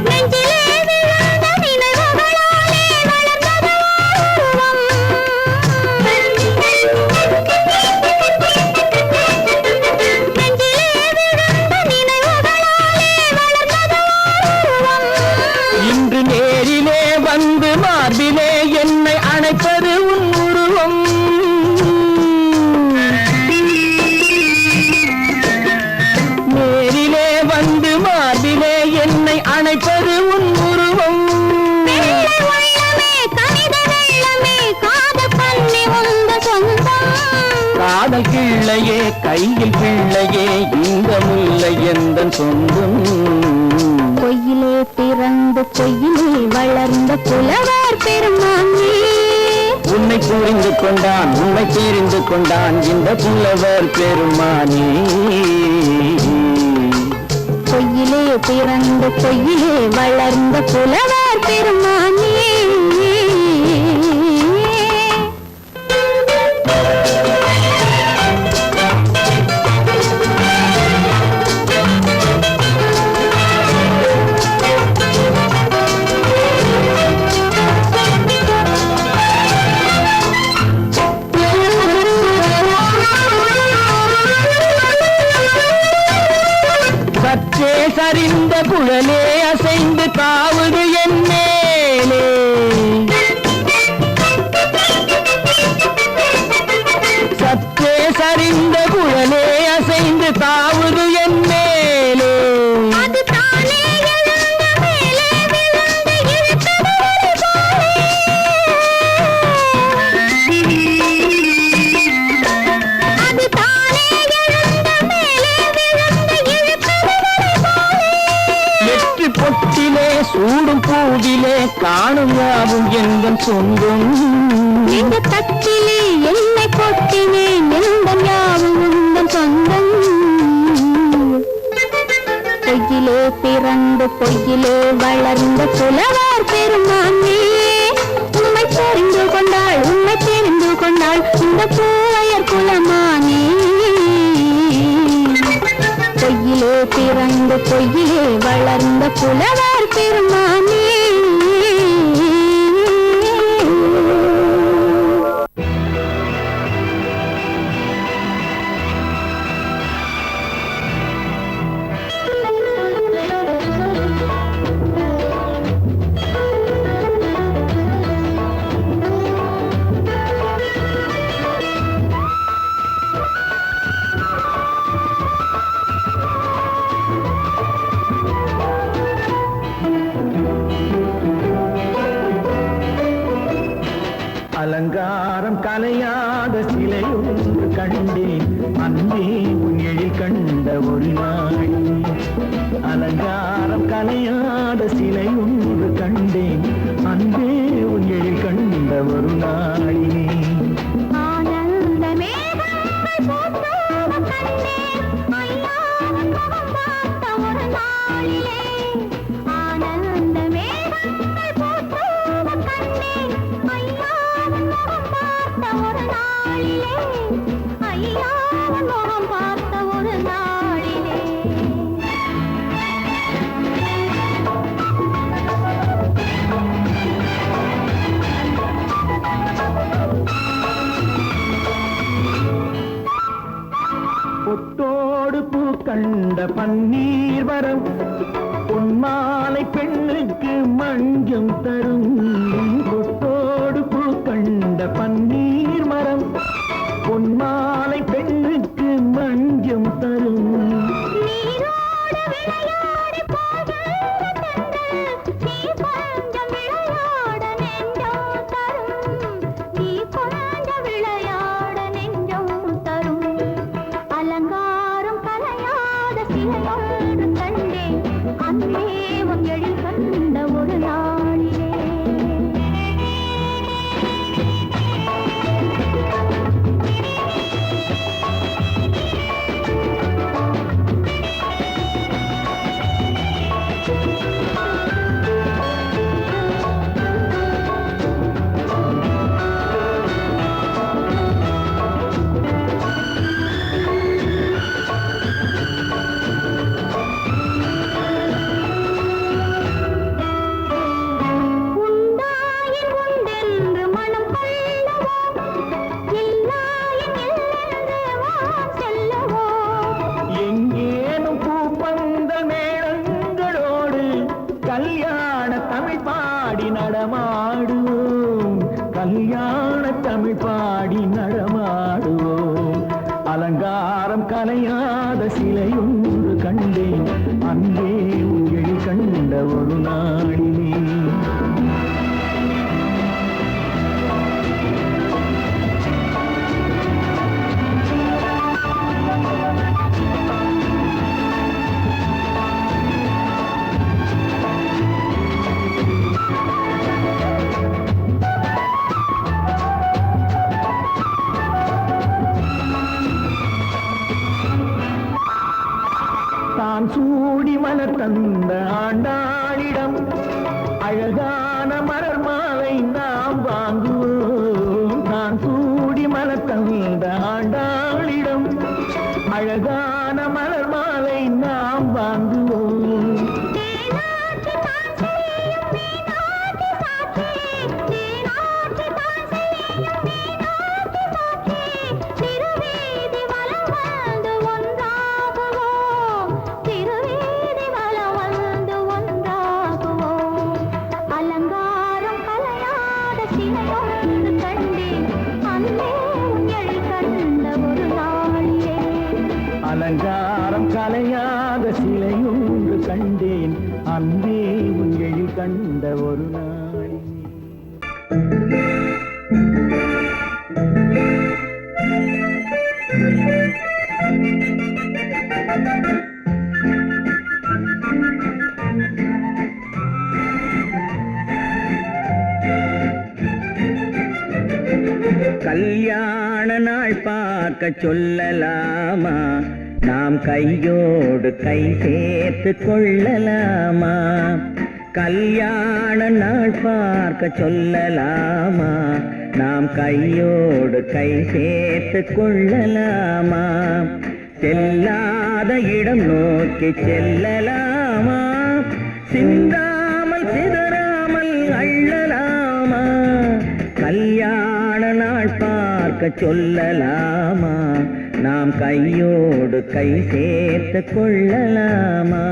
நெஞ்சிலே விழுந்த நினைவுகளாலே வளர்ந்தது உருவம். கையில் பிள்ளையே இந்த முல்லை எந்தன் சொந்தம். பொய்யிலே பிறந்து பொய்யிலே வளர்ந்த புலவர் பெருமானே. உன்னை புரிந்து கொண்டான் உன்னை தெரிந்து கொண்டான் இந்த புலவர் பெருமானே. பொய்யிலே பிறந்து பொய்யிலே வளர்ந்த புலவர் பெருமானே. சற்றே சரிந்த குழலே அசைந்து தாவுது என் மேலே. சற்றே சரிந்த குழலே அசைந்து தாவுது என் மேலே. அது தானே எழுந்த மேலே விழுந்து இழுத்தது போலே. அது தானே எழுந்த மேலே விழுந்து இழுத்தது போலே. எட்டு பொட்டிலே சூடும் பூவிலே காணும் யாவும் எங்கள் சொந்தம். இந்த தட்டிலே என்னை கொட்டினே எந்தன் யாவும் உந்தன் சொந்தம். பொய்யிலே பிறந்து பொய்யிலே வளர்ந்த புலவர் பெருமானே. உண்மை தெரிந்து கொண்டாள் உண்மை தெரிந்து கொண்டாள் இந்த பூவையர் குலமானே. பொய்யிலே பிறந்து பொய்யிலே வளர்ந்த புலவர் பெருமானே. அலங்காரம் கலையாத சிலை ஒன்று கண்டேன் அன்பே உன் எழில் கண்ட ஒரு நாள். அலங்காரம் கலையாத சிலை ஒன்று கண்டேன் அன்பே உன் எழில் கண்ட ஒரு நாளினே. ஆனந்த மேகங்கள் போற்றும் கண்டேன் ஐயாவின் முகம் பார்த்த ஒரு நாளிலே. ஆனந்த மேகங்கள் போற்றும் கண்டேன் ஐயாவின் முகம் பார்த்த ஒரு நாளிலே. ஐயாவின் முகம் பார்த்த ஒரு நாளிலே. பொட்டோடு பூ கண்ட பன்னீர் வரம் பொன்மாலை பெண்ணுக்கு மஞ்சம் தரும். பொட்டோடு பூ கண்ட பன்னீர் மரம் பொன்மாலை பெண்ணுக்கு மஞ்சம் தரும். நீரோடு விளையாடி போகின்ற தென்றல் நீ கொஞ்சம் விளையாட நெஞ்சம் தரும். நீ கொஞ்சம் விளையாட நெஞ்சம் தரும். அலங்காரம் கலையாத சிலையொன்று கண்டேன் அன்பே உன் எழில் கண்ட ஒரு நாளிலே. உண்டாயின் உண்டென்று மனம் கொள்ளவோ இல்லாயின் இல்லென்று வான் செல்லவோ. எங்கேனும் பூப்பந்தல் மேளங்களோடு கல்யாண தமிழ் பாடி நடமாடுவோம். கல்யாண தமிழ் பாடி நடமாடுவோம். அலங்காரம் கலையாத சிலை ஒன்று கண்டேன் அன்பே உன் எழில் கண்ட ஒரு நாளிலே. தான் சூடி மலர் தந்த ஆண்டாளிடம் அழகான மலர் மாலை நாம் வாங்குவோம். தான் சூடி மலர் தந்த ஆண்டாளிடம் அழகான மலர் மாலை நாம் வாங்குவோம். அலங்காரம் கலையாத சிலையொன்று கண்டேன் அன்பே உன் எழில் கண்ட ஒரு நாளிலே. கல்யாண நாள் பார்க்க சொல்லலாமா, நாம் கையோடு கை சேர்த்து கொள்ளலாமா. கல்யாண நாள் பார்க்க சொல்லலாமா, நாம் கையோடு கை சேர்த்து கொள்ளலாமா. செல்லாத இடம் நோக்கி செல்லலாமா, சிந்தாமல் சிதறாமல் அள்ளலாமா. கல்யாண நாள் பார்க்க சொல்லலாமா, நாம் கையோடு கை சேர்த்து கொள்ளலாமா.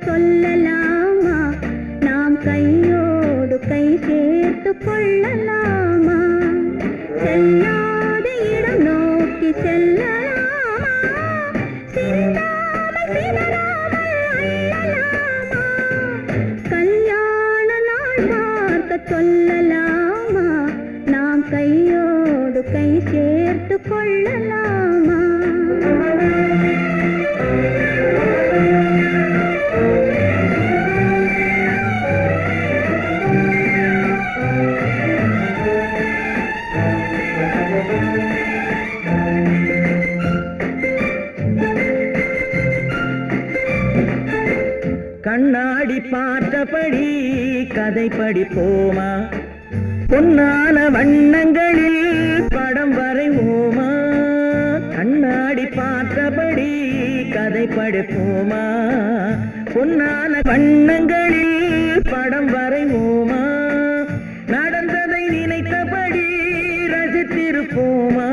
சொல்லலாமா, நாம் கையோடு கை சேர்த்து கொள்ளலாமா. செல்லாத இடம் நோக்கி செல்லலாமா, சிந்தாமல் சிதறாமல் அள்ளலாமா. கல்யாண நாள் பார்க்க சொல்லலாமா, நாம் கையோடு கை சேர்த்து கொள்ளலாமா. கண்ணாடி பார்த்தபடி கதை படிப்போமா, பொன்னான வண்ணங்களில் படம் வரைவோமா. கண்ணாடி பார்த்தபடி கதை படிப்போமா, பொன்னான வண்ணங்களில் படம் வரைவோமா. நடந்ததை நினைத்தபடி ரசித்திருப்போமா,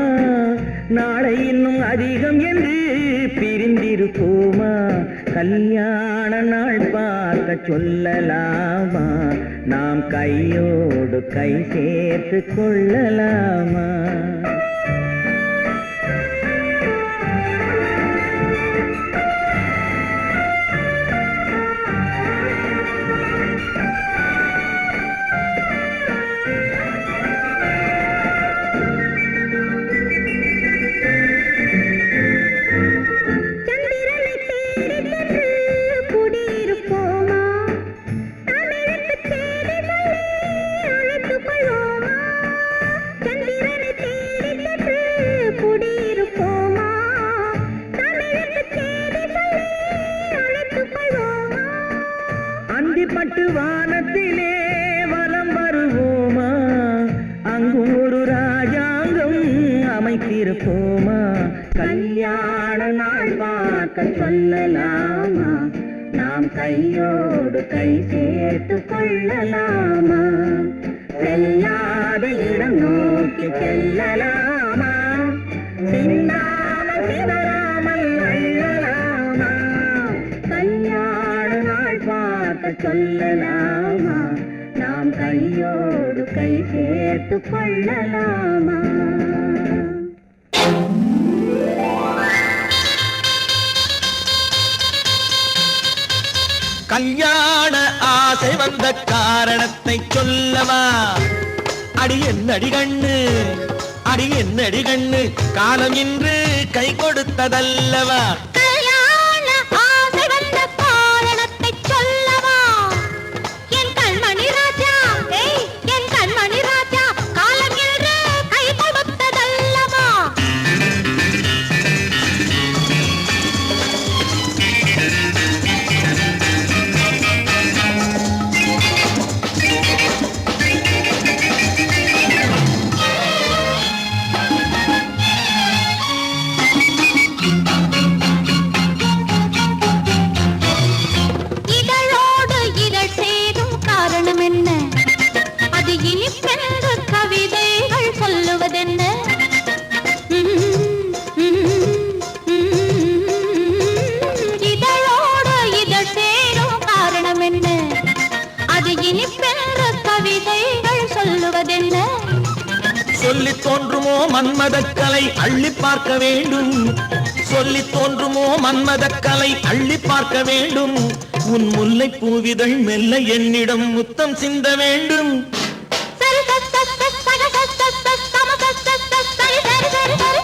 நாளை இன்னும் அதிகம் என்று பிரிந்திருப்போமா. கல்யாண நாள் பார்க்க சொல்லலாமா, நாம் கையோடு கை சேர்த்து கொள்ளலாமா. பட்டு வானத்திலே வலம் வருவோமா, அங்கு ஒரு ராஜாங்கம் அமைத்திருப்போமா. கல்யாண நாள் பார்க்க சொல்லலாமா, நாம் கையோடு கை சேர்த்து கொள்ளலாமா. செல்லாத இடம் நோக்கி செல்லலாமா, கொள்ளலாமா? கல்யாண ஆசை வந்த காரணத்தை சொல்லவா? அடி என்னடி கண்ணு, அடி என்னடி கண்ணு, காலம் இன்று கை கொடுத்ததல்லவா? கல்யாண ஆசை வந்த காரணத்தை சொல்லவா? என் கண்மணி ராஜா, என் கண்மணி ராஜா, காலம் இன்று கை கொடுத்ததல்லவா? இதழோடு இதழ் சேரும் காரணம் என்ன? அது இனிப்பென்று கவிதைகள் சொல்லுவதென்ன? இதழோடு இதழ் சேரும் காரணம் என்ன? அது இனிப்பென்று கவிதைகள் சொல்லுவதென்ன? சொல்லி தோன்றுமோ மன்மதக்கலை அள்ளி பார்க்க வேண்டும், சொல்லி தோன்றுமோ மன்மதக்கலை அள்ளி பார்க்க வேண்டும். உன் முல்லை பூவிதழ் மெல்ல என்னிடம் முத்தம் சிந்த வேண்டும்.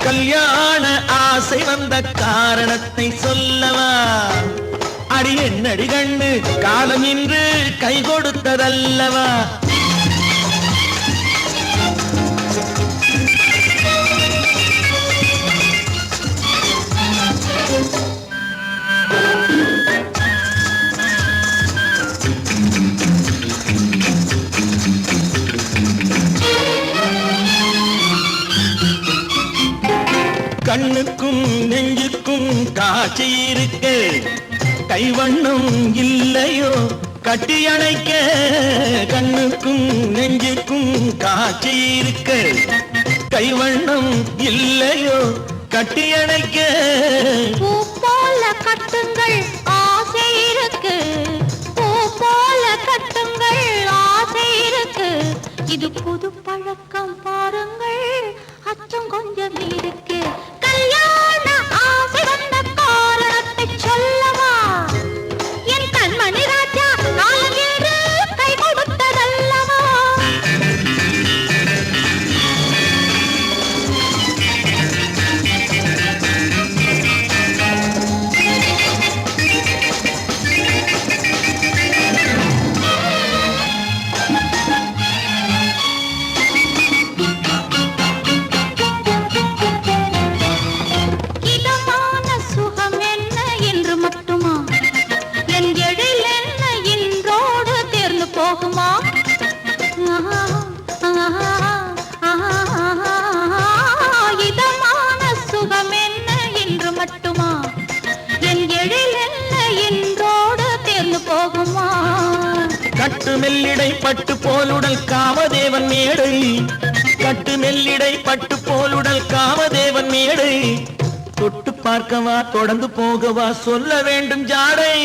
கல்யாண ஆசை வந்த காரணத்தை சொல்லவா? அடி என்னடி கண்ணு, காலம் இன்று கை கொடுத்ததல்லவா? கண்ணுக்கும் நெஞ்சுக்கும் காட்சி இருக்கு, கைவண்ணம் இல்லையோ கட்டி அணைக்க? கண்ணுக்கும் நெஞ்சுக்கும் காட்சி இருக்கு, கைவண்ணம் இல்லையோ கட்டி அணைக்க? பூ போல கட்டுங்கள் ஆசை இருக்கு, பூ போல கட்டுங்கள் ஆசை இருக்கு. இது புது பழக்கம் பாருங்கள், அச்சம் கொஞ்சம் இருக்கு. கல்யாண ஆசை வந்த காரணத்தை சொல்லவா? என் கண்மணி ராஜா, காலம் என்று கை கொடுத்ததல்லவா? இதமான சுகம் என்ன என்று மட்டுமா? என் எழில் என்ன இன்றோடு தேர்ந்து போகுமா? இதமான சுகம் என்ன என்று மட்டுமா? என் எழில் என்ன இன்றோடு தேர்ந்து போகுமா? கட்டு மெல்லிடை பட்டு போலுடல் காமதேவன் மேடை, கட்டு மெல்லிடை பட்டு போலுடல் காமதேவன் மேடை. தொட்டு பார்க்கவா தொடர்ந்து போகவா சொல்ல வேண்டும் ஜாடை?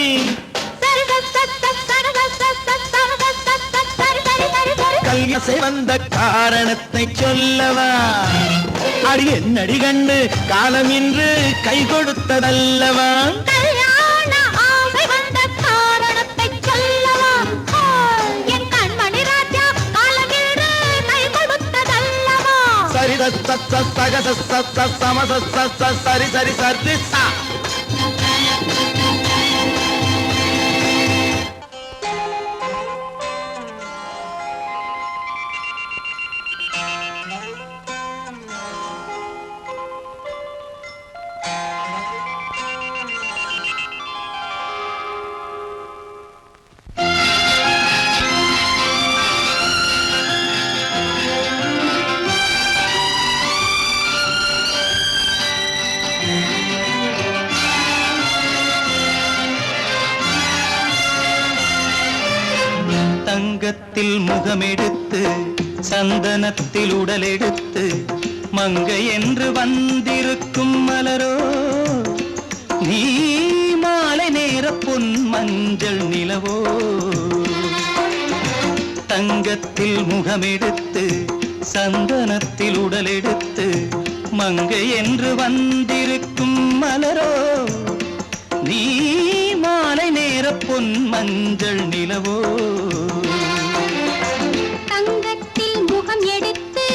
கல்யாசை வந்த காரணத்தை சொல்லவா? அடி என்னடி கண்டு, காலம் இன்று கை கொடுத்ததல்லவா? கல்யாண ஆசை வந்த காரணத்தை சொல்லவா? என் கண்மணி ராஜா, காலம் என்று கை கொடுத்ததல்லவா? சரி சக சம சரி சரி சரி சா. தங்கத்தில் முகமெடுத்து சந்தனத்தில் உடலெடுத்து மங்கை என்று வந்திருக்கும் மலரோ, நீ மாலை நேர பொன் மஞ்சள் நிலவோ. தங்கத்தில் முகமெடுத்து சந்தனத்தில் உடலெடுத்து மங்கை என்று வந்திருக்கும் மலரோ நீ மாலை நேர பொன் மஞ்சள் நிலவோ தங்கத்தில் முகம் எடுத்து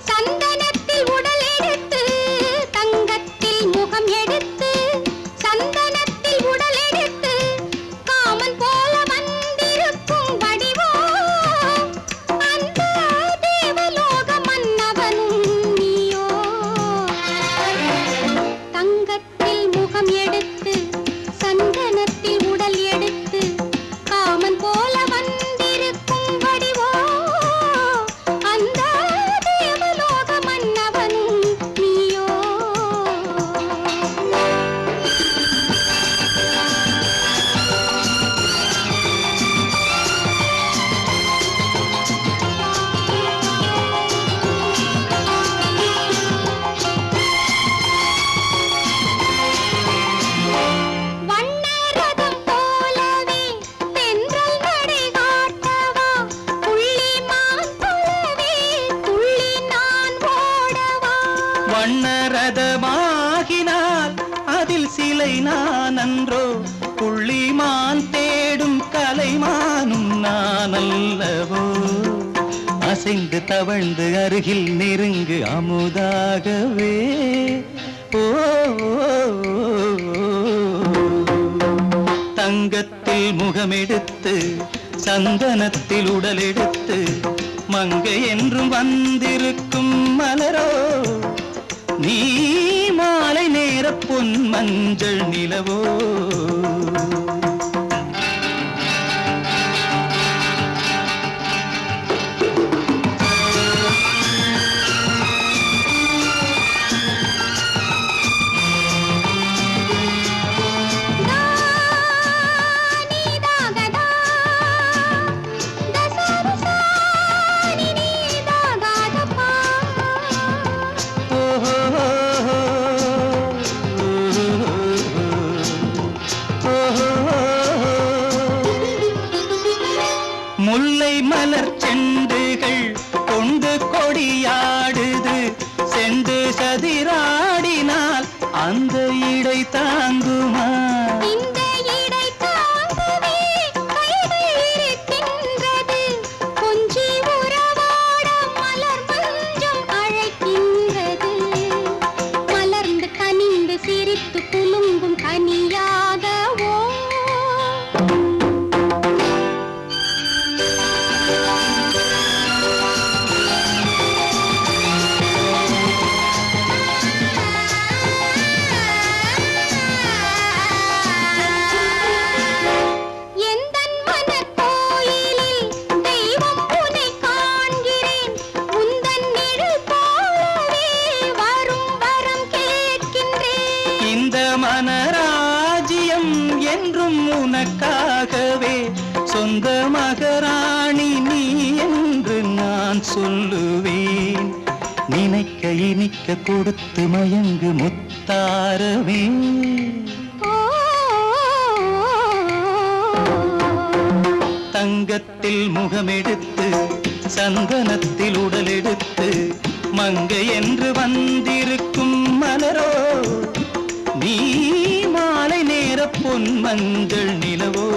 சந்தனத்தில் உடல் எடுத்து தங்கத்தில் முகம் எடுத்து சந்தனத்தில் உடல் எடுத்து காமன் போல வந்திருக்கும் வடிவோ அந்த தேவலோக மன்னவனும் நீயோ தங்கத்தில் முகம் எடுத்து சந்தனத்தில் உடல் எடுத்து காமன் போல வந்திருக்கும் வடிவோ அந்த தேவலோக மன்னவனும் நீயோ வண்ணரதம் போலவே தென்றல் நடை காட்டவா புள்ளிமான் போலவே துள்ளி நான் ஓடவா வண்ணரதமாகினால் அதில் சிலை நான் அன்றோ புள்ளிமான் தேடும் கலைமானும் நான் அல்லவோ அசைந்து தவழ்ந்து அருகில் நெருங்கு அமுதாகவே ஓ தங்கத்தில் முகமெடுத்து சந்தனத்தில் உடலெடுத்து மங்கை என்றும் வந்திருக்கும் மலரோ நீ மாலை நேர பொன் மஞ்சள் நிலவோ நீதாகதா தசரசா நீதாகதப்பா முல்லை மலர் செண்டுகள் கொண்டு கொடியாடுது செண்டு சதிராடினால் அந்த இடை தாங்குமா இந்த இடை தாங்கவே கைகள் இருக்கின்றது கொஞ்சி உறவாட மலர் மஞ்சம் அழைக்கின்றது மலர்ந்து கனிந்து சிரித்து குலுங்கும் கனியாகவோ எந்தன் மனக்கோயிலில் தெய்வம் உன்னை காண்கிறேன் உந்தன் நிழல் போலவே வரும் வரம் கேட்கின்றேன் இந்த மனராஜ்யம் என்றும் உனக்காகவே சொந்த மகராணி நீ என்று நான் சொல்லுவேன் நினைக்க இனிக்க கொடுத்து மயங்கு முத்தாரவே தங்கத்தில் முகமெடுத்து சந்தனத்தில் உடலெடுத்து மங்கை என்று வந்திருக்கும் மலரோ நீ மாலை நேர பொன் மஞ்சள் நிலவோ